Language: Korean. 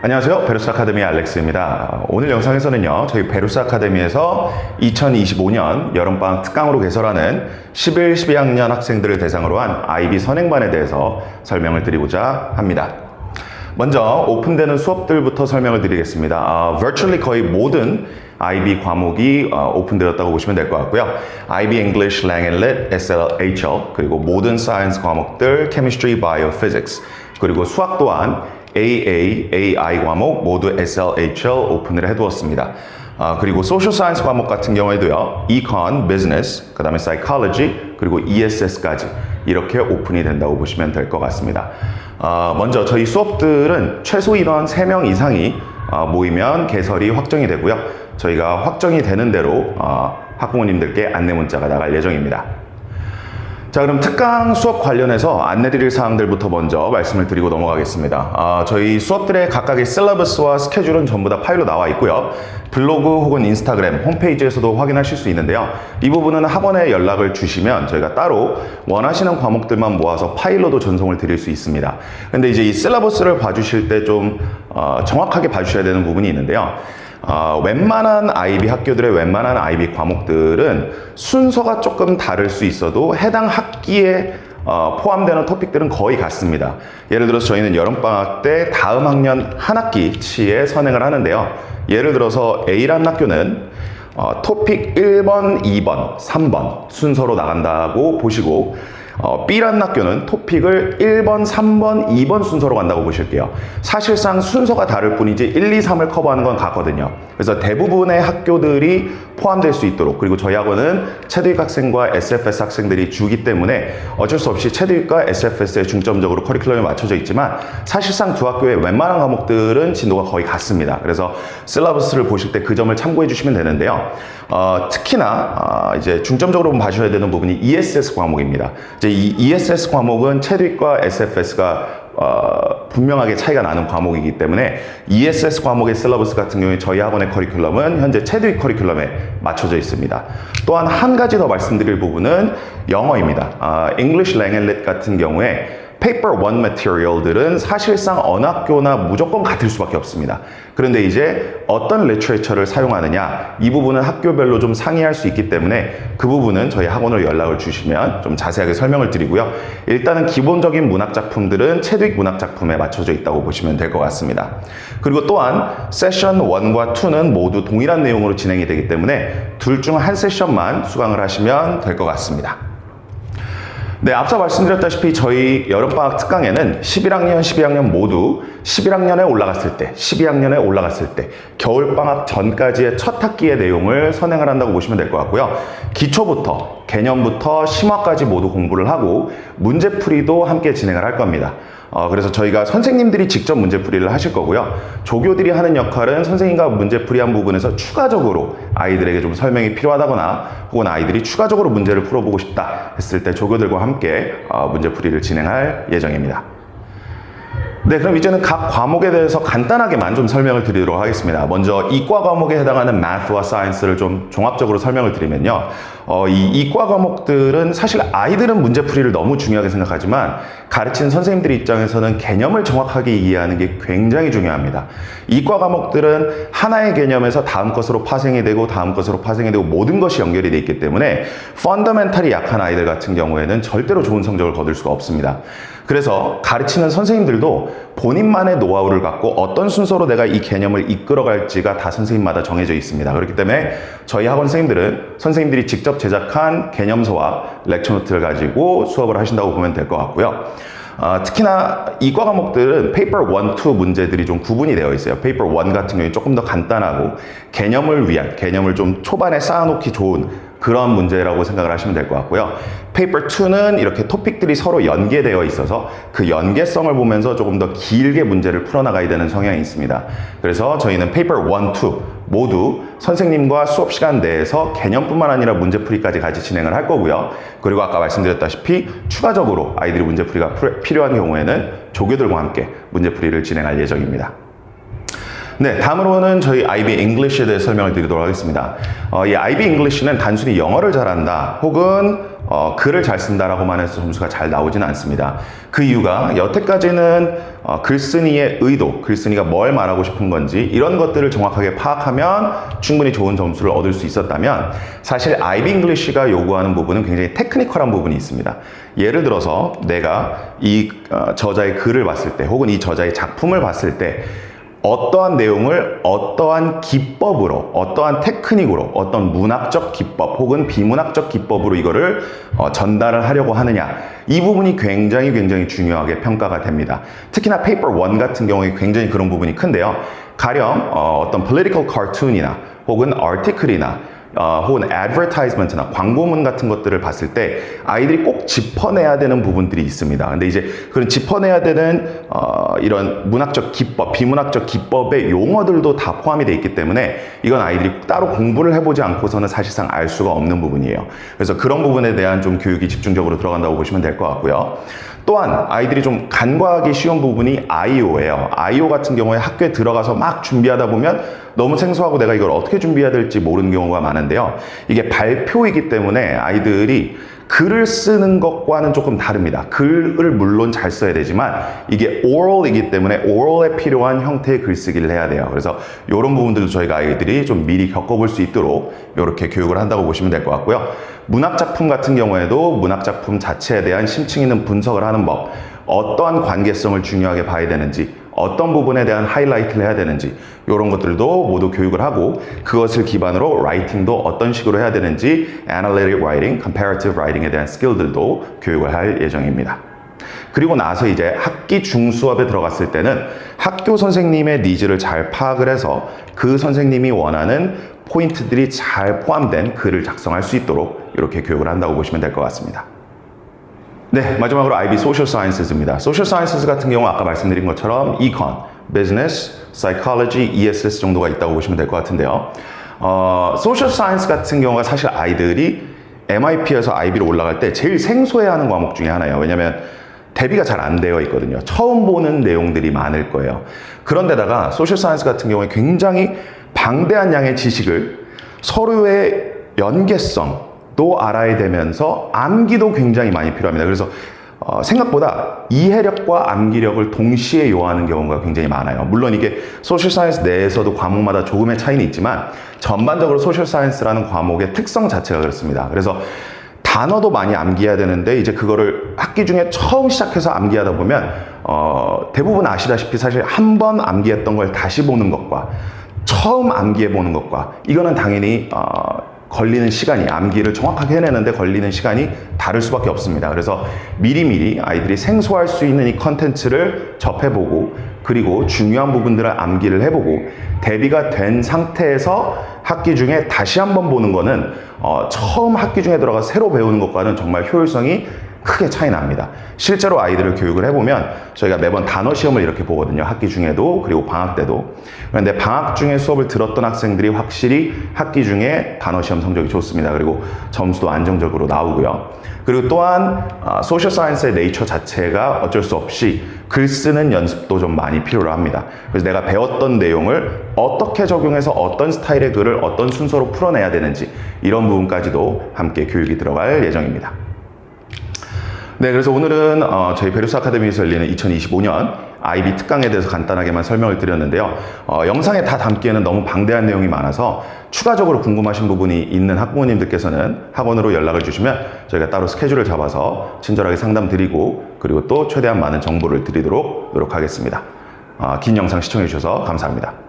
안녕하세요. 베루스 아카데미 알렉스입니다. 오늘 영상에서는요, 저희 베루스 아카데미에서 2025년 여름방학 특강으로 개설하는 11, 12학년 학생들을 대상으로 한 IB 선행반에 대해서 설명을 드리고자 합니다. 먼저 오픈되는 수업들부터 설명을 드리겠습니다. virtually 거의 모든 IB 과목이 오픈되었다고 보시면 될 것 같고요. IB English, Lang and Lit, SLHL, 그리고 모든 사이언스 과목들, Chemistry, Bio, Physics, 그리고 수학 또한 AA, AI 과목 모두 SLHL 오픈을 해두었습니다. 그리고 Social Science 과목 같은 경우에도요, Econ, Business, 그 다음에 Psychology, 그리고 ESS까지 이렇게 오픈이 된다고 보시면 될 것 같습니다. 먼저 저희 수업들은 최소 인원 3명 이상이 모이면 개설이 확정이 되고요. 저희가 확정이 되는 대로 학부모님들께 안내 문자가 나갈 예정입니다. 자, 그럼 특강 수업 관련해서 안내드릴 사항들부터 먼저 말씀을 드리고 넘어가겠습니다. 저희 수업들의 각각의 셀러버스와 스케줄은 전부 다 파일로 나와 있고요. 블로그 혹은 인스타그램 홈페이지에서도 확인하실 수 있는데요. 이 부분은 학원에 연락을 주시면 저희가 따로 원하시는 과목들만 모아서 파일로도 전송을 드릴 수 있습니다. 근데 이제 이 셀러버스를 봐주실 때 좀 정확하게 봐주셔야 되는 부분이 있는데요. 웬만한 IB 학교들의 웬만한 IB 과목들은 순서가 조금 다를 수 있어도 해당 학기에 포함되는 토픽들은 거의 같습니다. 예를 들어서 저희는 여름방학 때 다음 학년 한 학기치에 선행을 하는데요. 예를 들어서 A라는 학교는 토픽 1번, 2번, 3번 순서로 나간다고 보시고 B라는 학교는 토픽을 1번, 3번, 2번 순서로 간다고 보실게요. 사실상 순서가 다를 뿐이지 1, 2, 3을 커버하는 건 같거든요. 그래서 대부분의 학교들이 포함될 수 있도록, 그리고 저희 학원은 체대육 학생과 SFS 학생들이 주기 때문에 어쩔 수 없이 체대육과 SFS에 중점적으로 커리큘럼이 맞춰져 있지만 사실상 두 학교의 웬만한 과목들은 진도가 거의 같습니다. 그래서 셀러버스를 보실 때 그 점을 참고해 주시면 되는데요. 특히나 이제 중점적으로 봐주셔야 되는 부분이 ESS 과목입니다. 이제 이 ESS 과목은 체대육과 SFS가 분명하게 차이가 나는 과목이기 때문에 ESS 과목의 셀러버스 같은 경우에 저희 학원의 커리큘럼은 현재 체대육 커리큘럼에 맞춰져 있습니다. 또한 한 가지 더 말씀드릴 부분은 영어입니다. English, Lang and Lit 같은 경우에 Paper 1 material들은 사실상 어느 학교나 무조건 같을 수밖에 없습니다. 그런데 이제 어떤 리터레이처를 사용하느냐, 이 부분은 학교별로 좀 상의할 수 있기 때문에 그 부분은 저희 학원으로 연락을 주시면 좀 자세하게 설명을 드리고요. 일단은 기본적인 문학 작품들은 체대육 문학 작품에 맞춰져 있다고 보시면 될 것 같습니다. 그리고 또한 세션 1과 2는 모두 동일한 내용으로 진행이 되기 때문에 둘 중 한 세션만 수강을 하시면 될 것 같습니다. 네, 앞서 말씀드렸다시피 저희 여름방학 특강에는 11학년, 12학년 모두 11학년에 올라갔을 때, 12학년에 올라갔을 때 겨울방학 전까지의 첫 학기의 내용을 선행을 한다고 보시면 될 것 같고요. 기초부터, 개념부터 심화까지 모두 공부를 하고 문제풀이도 함께 진행을 할 겁니다. 그래서 저희가 선생님들이 직접 문제풀이를 하실 거고요. 조교들이 하는 역할은 선생님과 문제풀이한 부분에서 추가적으로 아이들에게 좀 설명이 필요하다거나 혹은 아이들이 추가적으로 문제를 풀어보고 싶다 했을 때 조교들과 함께 문제풀이를 진행할 예정입니다. 네, 그럼 이제는 각 과목에 대해서 간단하게만 좀 설명을 드리도록 하겠습니다. 먼저 이과 과목에 해당하는 Math와 Science를 좀 종합적으로 설명을 드리면요. 이 이과 과목들은 사실 아이들은 문제풀이를 너무 중요하게 생각하지만 가르치는 선생님들 입장에서는 개념을 정확하게 이해하는 게 굉장히 중요합니다. 이과 과목들은 하나의 개념에서 다음 것으로 파생이 되고 다음 것으로 파생이 되고 모든 것이 연결이 돼 있기 때문에 펀더멘탈이 약한 아이들 같은 경우에는 절대로 좋은 성적을 거둘 수가 없습니다. 그래서 가르치는 선생님들도 본인만의 노하우를 갖고 어떤 순서로 내가 이 개념을 이끌어갈지가 다 선생님마다 정해져 있습니다. 그렇기 때문에 저희 학원 선생님들은 선생님들이 직접 제작한 개념서와 렉처 노트를 가지고 수업을 하신다고 보면 될 것 같고요. 특히나 이과 과목들은 Paper 1, 2 문제들이 좀 구분이 되어 있어요. Paper 1 같은 경우에 조금 더 간단하고 개념을 위한, 개념을 좀 초반에 쌓아놓기 좋은 그런 문제라고 생각을 하시면 될 것 같고요. Paper 2는 이렇게 토픽들이 서로 연계되어 있어서 그 연계성을 보면서 조금 더 길게 문제를 풀어나가야 되는 성향이 있습니다. 그래서 저희는 Paper 1, 2 모두 선생님과 수업 시간 내에서 개념뿐만 아니라 문제풀이까지 같이 진행을 할 거고요. 그리고 아까 말씀드렸다시피 추가적으로 아이들이 문제풀이가 필요한 경우에는 조교들과 함께 문제풀이를 진행할 예정입니다. 네, 다음으로는 저희 IB English에 대해 설명을 드리도록 하겠습니다. 이 IB English는 단순히 영어를 잘한다 혹은 글을 잘 쓴다라고만 해서 점수가 잘 나오지는 않습니다. 그 이유가 여태까지는 글쓴이의 의도, 글쓴이가 뭘 말하고 싶은 건지 이런 것들을 정확하게 파악하면 충분히 좋은 점수를 얻을 수 있었다면 사실 IB English가 요구하는 부분은 굉장히 테크니컬한 부분이 있습니다. 예를 들어서 내가 이 저자의 글을 봤을 때 혹은 이 저자의 작품을 봤을 때 어떠한 내용을 어떠한 기법으로, 어떠한 테크닉으로, 어떤 문학적 기법 혹은 비문학적 기법으로 이거를 전달을 하려고 하느냐, 이 부분이 굉장히 중요하게 평가가 됩니다. 특히나 페이퍼 1 같은 경우에 굉장히 그런 부분이 큰데요. 가령 어떤 political cartoon이나 혹은 article이나 혹은 advertisement나 광고문 같은 것들을 봤을 때 아이들이 꼭 짚어내야 되는 부분들이 있습니다. 근데 이제 그런 짚어내야 되는 이런 문학적 기법, 비문학적 기법의 용어들도 다 포함이 되어 있기 때문에 이건 아이들이 따로 공부를 해보지 않고서는 사실상 알 수가 없는 부분이에요. 그래서 그런 부분에 대한 좀 교육이 집중적으로 들어간다고 보시면 될 것 같고요. 또한 아이들이 좀 간과하기 쉬운 부분이 IO예요. IO 같은 경우에 학교에 들어가서 막 준비하다 보면 너무 생소하고 내가 이걸 어떻게 준비해야 될지 모르는 경우가 많은데요. 이게 발표이기 때문에 아이들이 글을 쓰는 것과는 조금 다릅니다. 글을 물론 잘 써야 되지만 이게 oral이기 때문에 oral에 필요한 형태의 글쓰기를 해야 돼요. 그래서 이런 부분들도 저희가 아이들이 좀 미리 겪어볼 수 있도록 이렇게 교육을 한다고 보시면 될 것 같고요. 문학작품 같은 경우에도 문학작품 자체에 대한 심층 있는 분석을 하는 법, 어떠한 관계성을 중요하게 봐야 되는지, 어떤 부분에 대한 하이라이트를 해야 되는지 이런 것들도 모두 교육을 하고 그것을 기반으로 라이팅도 어떤 식으로 해야 되는지 Analytic Writing, Comparative Writing에 대한 스킬들도 교육을 할 예정입니다. 그리고 나서 이제 학기 중수업에 들어갔을 때는 학교 선생님의 니즈를 잘 파악을 해서 그 선생님이 원하는 포인트들이 잘 포함된 글을 작성할 수 있도록 이렇게 교육을 한다고 보시면 될 것 같습니다. 네, 마지막으로 IB Social Sciences입니다. Social Sciences 같은 경우 아까 말씀드린 것처럼 Econ, Business, Psychology, ESS 정도가 있다고 보시면 될 것 같은데요. Social Science 같은 경우가 사실 아이들이 MIP에서 IB로 올라갈 때 제일 생소해하는 과목 중에 하나예요. 왜냐하면 대비가 잘 안 되어 있거든요. 처음 보는 내용들이 많을 거예요. 그런데다가 소셜 사이언스 같은 경우에 굉장히 방대한 양의 지식을 서로의 연계성도 알아야 되면서 암기도 굉장히 많이 필요합니다. 그래서 생각보다 이해력과 암기력을 동시에 요하는 경우가 굉장히 많아요. 물론 이게 소셜 사이언스 내에서도 과목마다 조금의 차이는 있지만 전반적으로 소셜 사이언스라는 과목의 특성 자체가 그렇습니다. 그래서 단어도 많이 암기해야 되는데 이제 그거를 학기 중에 처음 시작해서 암기하다 보면 대부분 아시다시피 사실 한 번 암기했던 걸 다시 보는 것과 처음 암기해 보는 것과 이거는 당연히 걸리는 시간이, 암기를 정확하게 해내는데 걸리는 시간이 다를 수밖에 없습니다. 그래서 미리미리 아이들이 생소할 수 있는 이 컨텐츠를 접해보고 그리고 중요한 부분들을 암기를 해보고 대비가 된 상태에서 학기 중에 다시 한번 보는 거는 처음 학기 중에 들어가서 새로 배우는 것과는 정말 효율성이 크게 차이 납니다. 실제로 아이들을 교육을 해보면 저희가 매번 단어 시험을 이렇게 보거든요. 학기 중에도 그리고 방학 때도. 그런데 방학 중에 수업을 들었던 학생들이 확실히 학기 중에 단어 시험 성적이 좋습니다. 그리고 점수도 안정적으로 나오고요. 그리고 또한 소셜 사이언스의 네이처 자체가 어쩔 수 없이 글 쓰는 연습도 좀 많이 필요로 합니다. 그래서 내가 배웠던 내용을 어떻게 적용해서 어떤 스타일의 글을 어떤 순서로 풀어내야 되는지 이런 부분까지도 함께 교육이 들어갈 예정입니다. 네, 그래서 오늘은 저희 베루스 아카데미에서 열리는 2025년 IB 특강에 대해서 간단하게만 설명을 드렸는데요. 영상에 다 담기에는 너무 방대한 내용이 많아서 추가적으로 궁금하신 부분이 있는 학부모님들께서는 학원으로 연락을 주시면 저희가 따로 스케줄을 잡아서 친절하게 상담 드리고 그리고 또 최대한 많은 정보를 드리도록 노력하겠습니다. 긴 영상 시청해 주셔서 감사합니다.